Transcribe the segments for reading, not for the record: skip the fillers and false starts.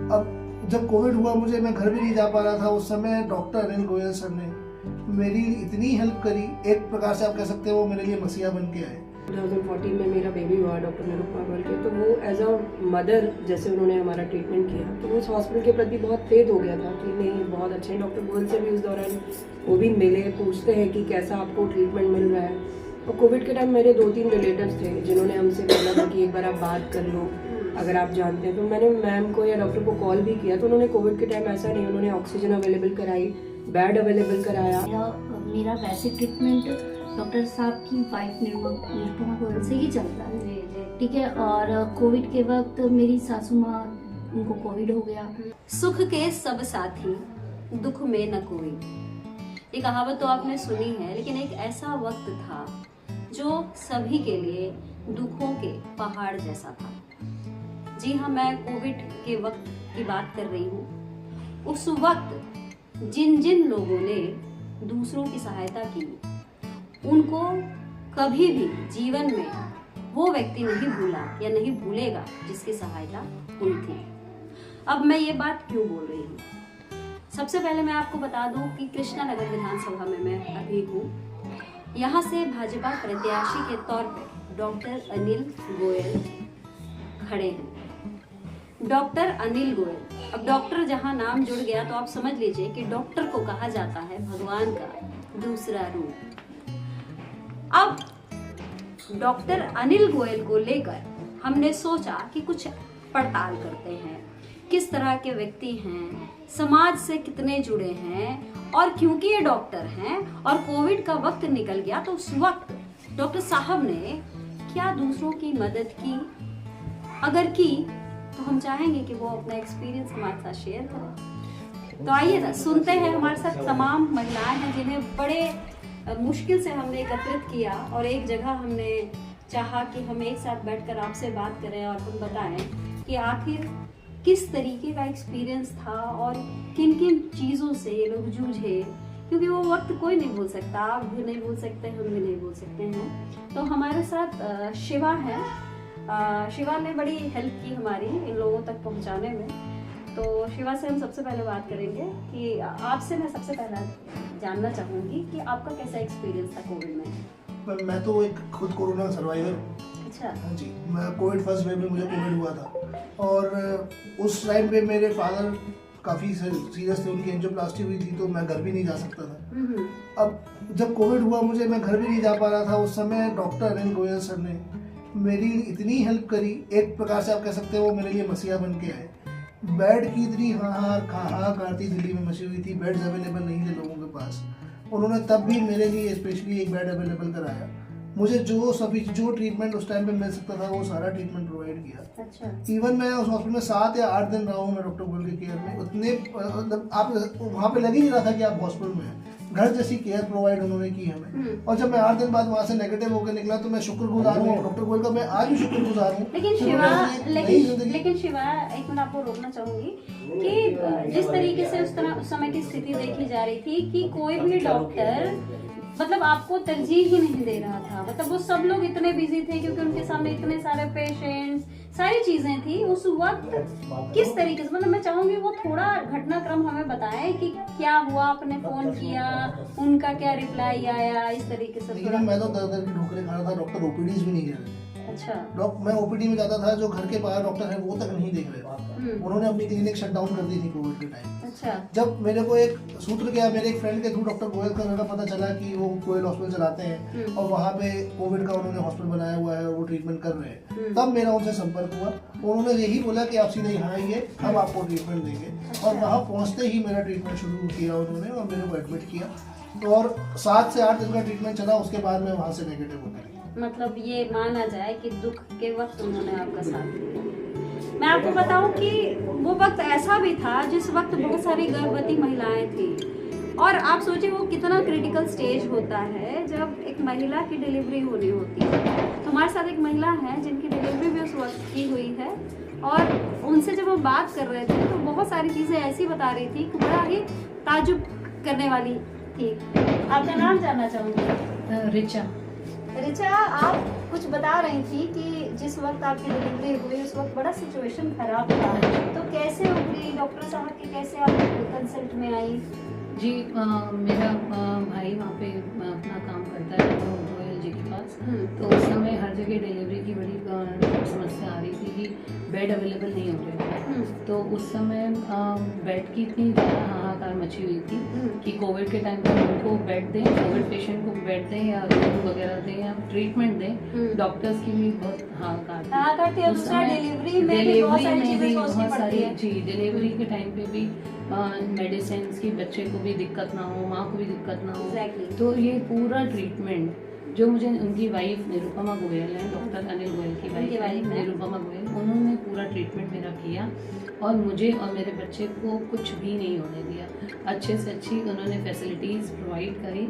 अब जब कोविड हुआ मुझे, मैं घर भी नहीं जा पा रहा था उस समय, डॉक्टर अनिल गोयल सर ने मेरी इतनी हेल्प करी, एक प्रकार से आप कह सकते हो वो मेरे लिए मसीहा बन के आए। 2014 में मेरा बेबी हुआ डॉक्टर निरुपमा गोयल के, तो वो एज अ मदर जैसे उन्होंने हमारा ट्रीटमेंट किया, तो उस हॉस्पिटल के प्रति बहुत फेथ हो गया था कि नहीं बहुत अच्छा है। डॉक्टर गोयल से भी उस दौरान वो भी मिले, पूछते हैं कि कैसा आपको ट्रीटमेंट मिल रहा है। और कोविड के टाइम मेरे 2-3 रिलेटिव्स थे जिन्होंने हमसे बोला था कि एक बार आप बात कर लो अगर आप जानते हैं। तो मैंने मैम को या डॉक्टर को कॉल भी किया, तो उन्होंने कोविड के टाइम ऐसा नहीं, उन्होंने ऑक्सीजन अवेलेबल कराई, बेड अवेलेबल कराया। मेरा वैसे ट्रीटमेंट डॉक्टर साहब की वाइफ निरुपमा गोयल से ही चलता है, ठीक है। और कोविड के वक्त मेरी सासू माँ, उनको कोविड हो गया। सुख के सब साथी, दुख में न कोई, ये कहावत तो आपने सुनी है, लेकिन एक ऐसा वक्त था जो सभी के लिए दुखों के पहाड़ जैसा था। जी हाँ, मैं कोविड के वक्त की बात कर रही हूँ। उस वक्त जिन जिन लोगों ने दूसरों की सहायता की, उनको कभी भी जीवन में वो व्यक्ति नहीं भूला या नहीं भूलेगा जिसकी सहायता हुई थी। अब मैं ये बात क्यों बोल रही हूँ? सबसे पहले मैं आपको बता दूं कि कृष्णा नगर विधानसभा में मैं अभी हूँ। यहाँ से भाजपा प्रत्याशी के तौर पे डॉक्टर अनिल गोयल खड़े हैं। डॉक्टर अनिल गोयल, अब डॉक्टर जहाँ नाम जुड़ गया तो आप समझ लीजिए कि डॉक्टर को कहा जाता है भगवान का दूसरा रूप। अब डॉक्टर अनिल गोयल को लेकर हमने सोचा कि कुछ पड़ताल करते हैं, किस तरह के व्यक्ति हैं, समाज से कितने जुड़े हैं, और क्योंकि ये डॉक्टर हैं और कोविड का वक्त निकल गया तो उस वक्त डॉक्टर साहब ने क्या दूसरों की मदद की, अगर की तो हम चाहेंगे कि वो अपना एक्सपीरियंस हमारे साथ शेयर करें। तो आइए ना सुनते हैं। हमारे साथ तमाम महिलाएं हैं जिन्हें बड़े मुश्किल से हमने एकत्रित किया और एक जगह हमने चाहा कि हम एक साथ बैठकर आपसे बात करें और हम बताएं कि आखिर किस तरीके का एक्सपीरियंस था और किन किन चीज़ों से ये लोग जूझे, क्योंकि वो वक्त कोई नहीं भूल सकता, आप भी नहीं भूल सकते, हम भी नहीं भूल सकते हैं। तो हमारे साथ शिवा है। शिवा ने बड़ी हेल्प की हमारी इन लोगों तक पहुंचाने में। तो शिवा से हम सबसे पहले बात करेंगे कि आपसे मैं सबसे पहला जानना चाहूँगी कि आपका कैसा एक्सपीरियंस था कोविड में? मैं तो एक खुद कोरोना सर्वाइवर। अच्छा। हाँ जी, मैं कोविड फर्स्ट वेव में मुझे कोविड हुआ था और उस टाइम पे मेरे फादर काफ़ी सीरियस थे, उनकी एंजियोप्लास्टी हुई थी तो मैं घर भी नहीं जा सकता था। अब जब कोविड हुआ मुझे, मैं घर भी नहीं जा पा रहा था उस समय, डॉक्टर अनिल गोयल सर ने मेरी इतनी हेल्प करी, एक प्रकार से आप कह सकते हो वो मेरे लिए मसीहा बन के आए। बेड की इतनी हाहाकार थी, दिल्ली में मची हुई थी, बेड्स अवेलेबल नहीं थे लोगों के पास। उन्होंने तब भी मेरे लिए स्पेशली एक बेड अवेलेबल कराया। मुझे जो ट्रीटमेंट उस टाइम पे मिल सकता था वो सारा ट्रीटमेंट प्रोवाइड किया। अच्छा। इवन मैं उस हॉस्पिटल में 7 या 8 दिन रहा हूँ मैं डॉक्टर गोयल के केयर में। उतने आप वहाँ पे लग ही नहीं रहा था कि आप हॉस्पिटल में हैं, घर जैसी केयर प्रोवाइड उन्होंने की हमें। और जब मैं 8 दिन बाद वहाँ से नेगेटिव होकर निकला तो मैं शुक्रगुजार हूँ डॉक्टर गोयल का, मैं आज भी शुक्रगुजार हूँ। लेकिन शिवा, लेकिन शिवा, एक मिनट आपको रोकना चाहूंगी कि जिस तरीके से उस समय की स्थिति देखी जा रही थी कि कोई भी डॉक्टर मतलब आपको तरजीह ही नहीं दे रहा था, मतलब वो सब लोग इतने बिजी थे क्योंकि उनके सामने इतने सारे पेशेंट्स, सारी चीजें थी उस वक्त। किस तरीके से, मतलब मैं चाहूंगी वो थोड़ा घटनाक्रम हमें बताएं कि क्या हुआ, आपने फोन किया, उनका क्या रिप्लाई आया, इस तरीके से। मैं तो दर दर की ठोकरें खा रहा था, डॉक्टर ओपीडीज भी नहीं दे रहे थे। अच्छा। मैं ओपीडी में जाता था, जो घर के बाहर डॉक्टर है वो तक नहीं देख रहे थे। उन्होंने अपनी क्लिनिक शट डाउन कर दी थी कोविड के टाइम। अच्छा। जब मेरे को एक सूत्र गया, मेरे एक फ्रेंड के थ्रू डॉक्टर गोयल का पता चला कि वो गोयल हॉस्पिटल चलाते हैं और वहाँ पे कोविड का उन्होंने हॉस्पिटल बनाया हुआ है और वो ट्रीटमेंट कर रहे हैं, तब मेरा उनसे संपर्क हुआ। उन्होंने यही बोला कि आप सीधे यहाँ आइए, हम आपको ट्रीटमेंट देंगे। और वहाँ पहुँचते ही मेरा ट्रीटमेंट शुरू किया उन्होंने और मेरे को एडमिट किया और 7 से 8 दिन का ट्रीटमेंट चला। उसके बाद मैं वहाँ से नेगेटिव हो गया। मतलब ये माना जाए कि दुख के वक्त उन्होंने आपका साथ दिया। मैं आपको बताऊं कि वो वक्त ऐसा भी था जिस वक्त बहुत सारी गर्भवती महिलाएं थी और आप सोचिए वो कितना क्रिटिकल स्टेज होता है जब एक महिला की डिलीवरी होनी होती है। तो हमारे साथ एक महिला है जिनकी डिलीवरी भी उस वक्त की हुई है और उनसे जब हम बात कर रहे थे तो बहुत सारी चीज़ें ऐसी बता रही थी कि बड़ा ही ताजुब करने वाली थी। आपका नाम जानना चाहूँगी? रिचा, आप कुछ बता रही थी कि जिस वक्त आपकी डिलीवरी हुई उस वक्त बड़ा सिचुएशन खराब था, तो कैसे उभरी कंसल्ट में आई? जी मेरा भाई वहाँ पे अपना काम करता है गोयल जी के पास। तो उस समय हर जगह डिलीवरी की बड़ी समस्या आ रही थी कि बेड अवेलेबल नहीं हो रहे थे। तो उस समय बेड की इतनी ज़्यादा हाहाकार मची हुई थी कि कोविड के टाइम पर उनको बेड दें, कोविड पेशेंट को बेड दें या रूम वगैरह दें या ट्रीटमेंट दें, डॉक्टर्स की भी बहुत हाहाकार थी। उस समय डिलीवरी में भी बहुत सारी चीजें सोचनी पड़ती है। जी डिलीवरी के टाइम पे भी मेडिसिन की बच्चे को भी दिक्कत ना हो, माँ को भी दिक्कत ना हो। Exactly. तो ये पूरा ट्रीटमेंट जो मुझे उनकी वाइफ निरुपमा गोयल है, डॉक्टर अनिल गोयल की उनकी वाइफ wife है। निरुपमा गोयल, उन्होंने पूरा ट्रीटमेंट मेरा किया और मुझे और मेरे बच्चे को कुछ भी नहीं होने दिया। अच्छे से अच्छी उन्होंने फैसिलिटीज़ प्रोवाइड करी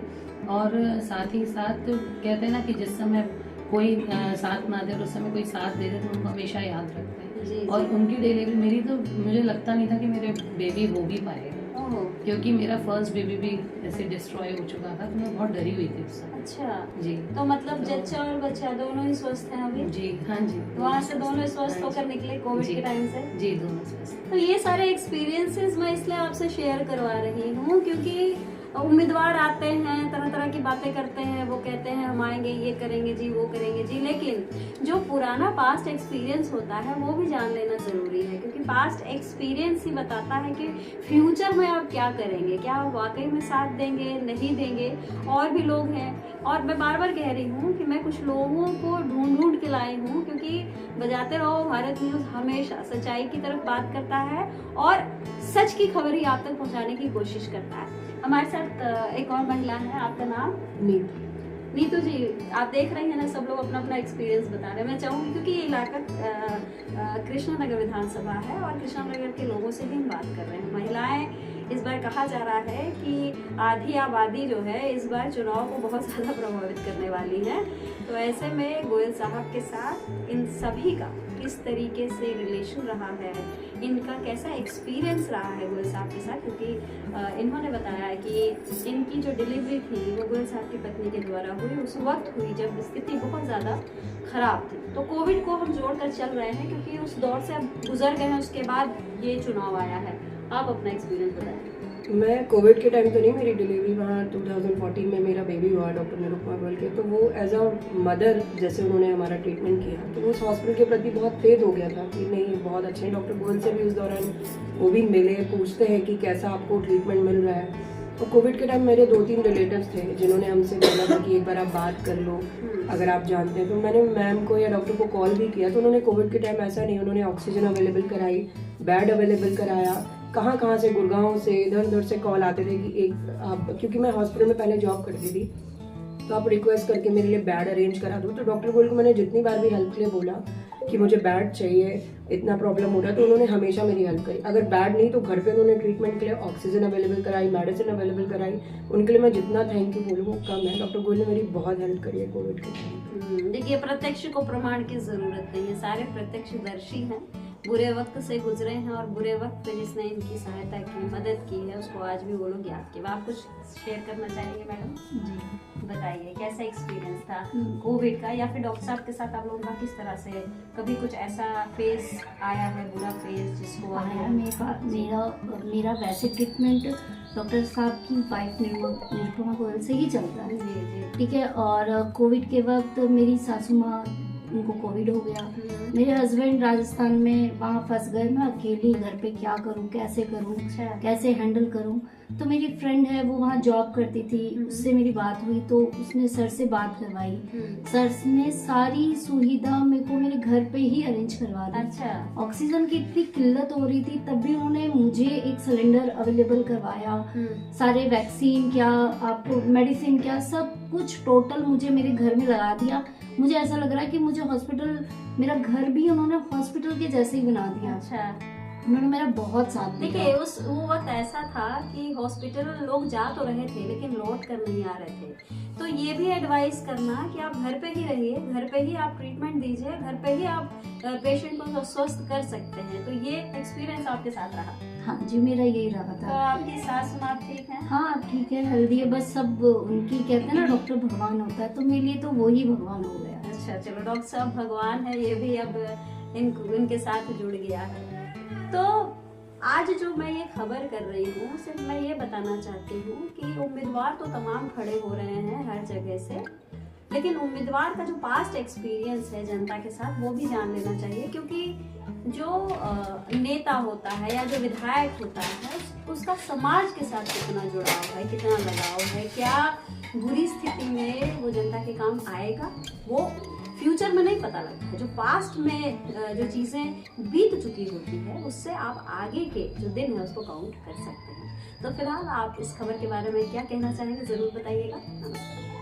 और साथ ही साथ कहते हैं ना कि जिस समय कोई साथ ना दे, उस समय कोई साथ दे दे तो उनको हमेशा याद रखते हैं। जी, और जी। उनकी डिलीवरी मेरी तो मुझे लगता नहीं था कि मेरे बेबी हो भी पाएगा, ओहो, क्योंकि मेरा फर्स्ट बेबी भी ऐसे डिस्ट्रॉय हो चुका था। तो मैं बहुत डरी हुई थी उस समय। अच्छा, जी तो मतलब जच्चा और बच्चा दोनों ही स्वस्थ हैं अभी? जी हाँ जी। वहाँ से दोनों स्वस्थ हाँ होकर जी। निकले कोविड जी। के टाइम से? जी दोनों स्वस्थ। तो ये सारे एक्सपीरियंसेस मैं इसलिए आपसे शेयर करवा रही हूँ क्योंकि उम्मीदवार आते हैं, तरह तरह की बातें करते हैं, वो कहते हैं हम आएंगे, ये करेंगे जी, वो करेंगे जी, लेकिन जो पुराना पास्ट एक्सपीरियंस होता है वो भी जान लेना ज़रूरी है, क्योंकि पास्ट एक्सपीरियंस ही बताता है कि फ्यूचर में आप क्या करेंगे, क्या आप वाकई में साथ देंगे, नहीं देंगे। और भी लोग हैं, और मैं बार बार कह रही हूँ कि मैं कुछ लोगों को ढूंढ के लाई हूँ, क्योंकि बजाते रहो भारत न्यूज़ हमेशा सच्चाई की तरफ बात करता है और सच की खबर ही आप तक पहुँचाने की कोशिश करता है। हमारे साथ एक और महिला है, आपका नाम? नीतू जी, आप देख रही हैं ना, सब लोग अपना अपना एक्सपीरियंस बता रहे हैं। मैं चाहूँगी क्योंकि ये इलाका कृष्णा नगर विधानसभा है और कृष्णा नगर के लोगों से भी हम बात कर रहे हैं। महिलाएं, इस बार कहा जा रहा है कि आधी आबादी जो है इस बार चुनाव को बहुत ज़्यादा प्रभावित करने वाली है। तो ऐसे में गोयल साहब के साथ इन सभी का किस तरीके से रिलेशन रहा है, इनका कैसा एक्सपीरियंस रहा है गोयल साहब के साथ, क्योंकि इन्होंने बताया है कि इनकी जो डिलीवरी थी वो गोयल साहब की पत्नी के द्वारा हुई, उस वक्त हुई जब स्थिति बहुत ज़्यादा ख़राब थी। तो कोविड को हम जोड़कर चल रहे हैं क्योंकि उस दौर से अब गुजर गए हैं, उसके बाद ये चुनाव आया है। आप अपना एक्सपीरियंस बताएं। मैं कोविड के टाइम तो नहीं, मेरी डिलीवरी वहाँ 2014 में मेरा बेबी हुआ डॉक्टर निरुपमा गोयल के, तो वो एज अ मदर जैसे उन्होंने हमारा ट्रीटमेंट किया, तो उस हॉस्पिटल के प्रति बहुत फेथ हो गया था कि नहीं बहुत अच्छे हैं। डॉक्टर गोयल से भी उस दौरान वो भी मिले, पूछते हैं कि कैसा आपको ट्रीटमेंट मिल रहा है। तो कोविड के टाइम मेरे 2-3 रिलेटिव्स थे जिन्होंने हमसे बोला था कि एक बार आप बात कर लो अगर आप जानते हैं। तो मैंने मैम को या डॉक्टर को कॉल भी किया, तो उन्होंने कोविड के टाइम ऐसा नहीं, उन्होंने ऑक्सीजन अवेलेबल कराई, बेड अवेलेबल कराया, कहाँ से गुड़गांव से इधर उधर से कॉल आते थे कि एक आप, क्योंकि मैं हॉस्पिटल में पहले जॉब करती थी, तो आप रिक्वेस्ट करके मेरे लिए बेड अरेंज करा दो। तो डॉक्टर गोयल को मैंने जितनी बार भी हेल्प के लिए बोला कि मुझे बेड चाहिए, इतना प्रॉब्लम हो रहा है, तो उन्होंने हमेशा मेरी हेल्प करी। अगर बेड नहीं तो घर पे उन्होंने ट्रीटमेंट के लिए ऑक्सीजन अवेलेबल कराई, मेडिसिन अवेलेबल कराई। उनके लिए मैं जितना थैंक यू बोलूँ वो कम है। डॉक्टर गोयल ने मेरी बहुत हेल्प करी है कोविड के टाइम। देखिए, प्रत्यक्ष को प्रमाण की जरूरत नहीं है, सारे प्रत्यक्षदर्शी हैं, बुरे वक्त से गुजरे हैं और बुरे वक्त पे जिसने इनकी सहायता की, मदद की है, उसको आज भी वो लोग याद किए। आप कुछ शेयर करना चाहेंगे मैडम? जी बताइए कैसा एक्सपीरियंस था कोविड का, या फिर डॉक्टर साहब के साथ आप लोगों का किस तरह से, कभी कुछ ऐसा फेज आया है, बुरा फेज जिसको आया मेरा वैसे ट्रीटमेंट डॉक्टर साहब की वाइफ निरुपमा गोयल से ही चलता है, जी जी ठीक है। और कोविड के वक्त मेरी सासू माँ, उनको कोविड हो गया, मेरे हस्बैंड राजस्थान में वहाँ फंस गए, मैं अकेली घर पे क्या करूँ, कैसे करूँ, अच्छा। कैसे हैंडल करूँ। तो मेरी फ्रेंड है वो वहाँ जॉब करती थी, उससे मेरी बात हुई तो उसने सर से बात करवाई। सर ने सारी सुविधा मेरे को मेरे घर पे ही अरेंज करवा दी। अच्छा। ऑक्सीजन की इतनी किल्लत हो रही थी तब भी उन्होंने मुझे एक सिलेंडर अवेलेबल करवाया, सारे वैक्सीन क्या, आपको मेडिसिन क्या, सब कुछ टोटल मुझे मेरे घर में लगा दिया। मुझे ऐसा लग रहा है कि मुझे हॉस्पिटल, मेरा घर भी उन्होंने हॉस्पिटल के जैसे ही बना दिया। अच्छा। उन्होंने मेरा बहुत साथ दिया। देखिए, वो वक्त ऐसा था कि हॉस्पिटल लोग जा तो रहे थे लेकिन लौट कर नहीं आ रहे थे। तो ये भी एडवाइस करना कि आप घर पे ही रहिए, घर पे ही आप ट्रीटमेंट दीजिए, घर पे ही आप पेशेंट को स्वस्थ कर सकते हैं। तो ये एक्सपीरियंस आपके साथ रहा? हाँ जी, मेरा यही रहा तो था। आपकी सास माँ ठीक है? हाँ ठीक है, हेल्दी है, बस सब उनकी कहते हैं ना डॉक्टर भगवान होता है, तो मेरे लिए तो वो ही भगवान हो गया। अच्छा, चलो, डॉक्टर साहब भगवान है, ये भी अब इनके साथ जुड़ गया है। तो आज जो मैं ये खबर कर रही हूँ सिर्फ मैं ये बताना चाहती हूँ कि उम्मीदवार तो तमाम खड़े हो रहे हैं हर जगह से, लेकिन उम्मीदवार का जो पास्ट एक्सपीरियंस है जनता के साथ वो भी जान लेना चाहिए, क्योंकि जो नेता होता है या जो विधायक होता है उसका समाज के साथ कितना जुड़ाव है, कितना लगाव है, क्या बुरी स्थिति में वो जनता के काम आएगा, वो फ्यूचर में नहीं पता लगता है। जो पास्ट में जो चीज़ें बीत चुकी होती है उससे आप आगे के जो दिन है उसको काउंट कर सकते हैं। तो फिलहाल आप इस खबर के बारे में क्या कहना चाहेंगे ज़रूर बताइएगा। नमस्कार।